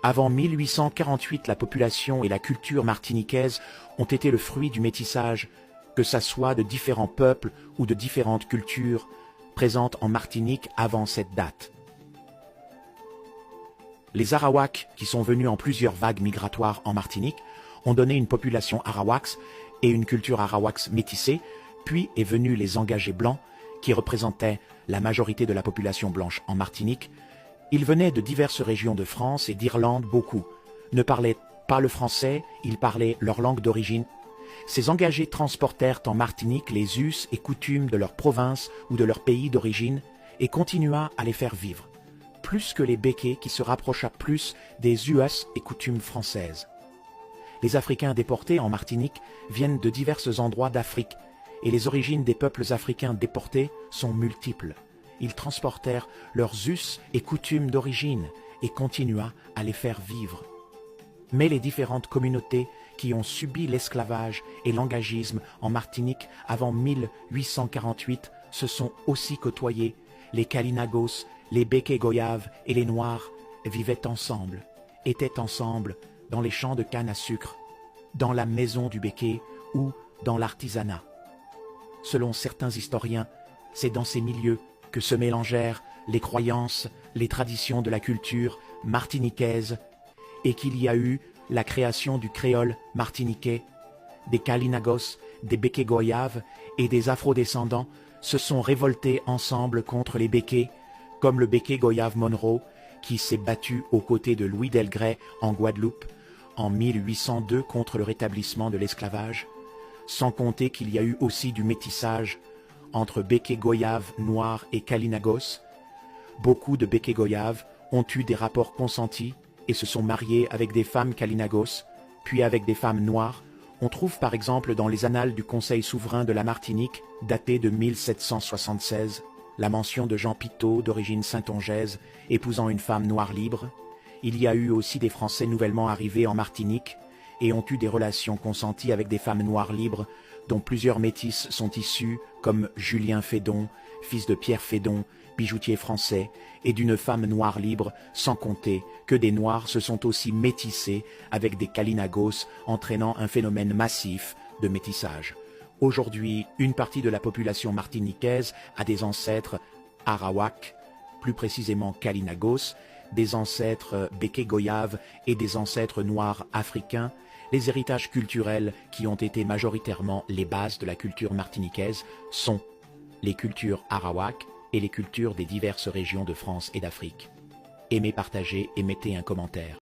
Avant 1848, la population et la culture martiniquaise ont été le fruit du métissage, que ça soit de différents peuples ou de différentes cultures présentes en Martinique avant cette date. Les Arawaks, qui sont venus en plusieurs vagues migratoires en Martinique, ont donné une population arawaks et une culture arawaks métissée, puis est venu les engagés blancs, qui représentaient la majorité de la population blanche en Martinique. Ils venaient de diverses régions de France et d'Irlande beaucoup, ne parlaient pas le français, ils parlaient leur langue d'origine. Ces engagés transportèrent en Martinique les us et coutumes de leur province ou de leur pays d'origine et continua à les faire vivre, plus que les Békés qui se rapprocha plus des us et coutumes françaises. Les Africains déportés en Martinique viennent de divers endroits d'Afrique et les origines des peuples africains déportés sont multiples. Ils transportèrent leurs us et coutumes d'origine et continua à les faire vivre. Mais les différentes communautés qui ont subi l'esclavage et l'engagisme en Martinique avant 1848 se sont aussi côtoyées. Les Kalinagos, les Békés-Goyaves et les Noirs vivaient ensemble, étaient ensemble dans les champs de canne à sucre, dans la maison du Béké ou dans l'artisanat. Selon certains historiens, c'est dans ces milieux que se mélangèrent les croyances, les traditions de la culture martiniquaise et qu'il y a eu la création du créole martiniquais. Des Kalinagos, des Békés-Goyaves et des afrodescendants se sont révoltés ensemble contre les Békés, comme le Béké-Goyave Monroe qui s'est battu aux côtés de Louis Delgray en Guadeloupe en 1802 contre le rétablissement de l'esclavage, sans compter qu'il y a eu aussi du métissage entre Békés-Goyaves noirs et Kalinagos. Beaucoup de Békés-Goyaves ont eu des rapports consentis et se sont mariés avec des femmes Kalinagos, puis avec des femmes noires. On trouve par exemple dans les annales du Conseil souverain de la Martinique, daté de 1776, la mention de Jean Pitot, d'origine saintongeaise, épousant une femme noire libre. Il y a eu aussi des Français nouvellement arrivés en Martinique et ont eu des relations consenties avec des femmes noires libres, dont plusieurs métis sont issus, comme Julien Fédon, fils de Pierre Fédon, bijoutier français, et d'une femme noire libre, sans compter que des Noirs se sont aussi métissés avec des Kalinagos, entraînant un phénomène massif de métissage. Aujourd'hui, une partie de la population martiniquaise a des ancêtres Arawaks, plus précisément Kalinagos, des ancêtres Békés-Goyaves et des ancêtres noirs africains. Les héritages culturels qui ont été majoritairement les bases de la culture martiniquaise sont les cultures arawaks et les cultures des diverses régions de France et d'Afrique. Aimez, partagez et mettez un commentaire.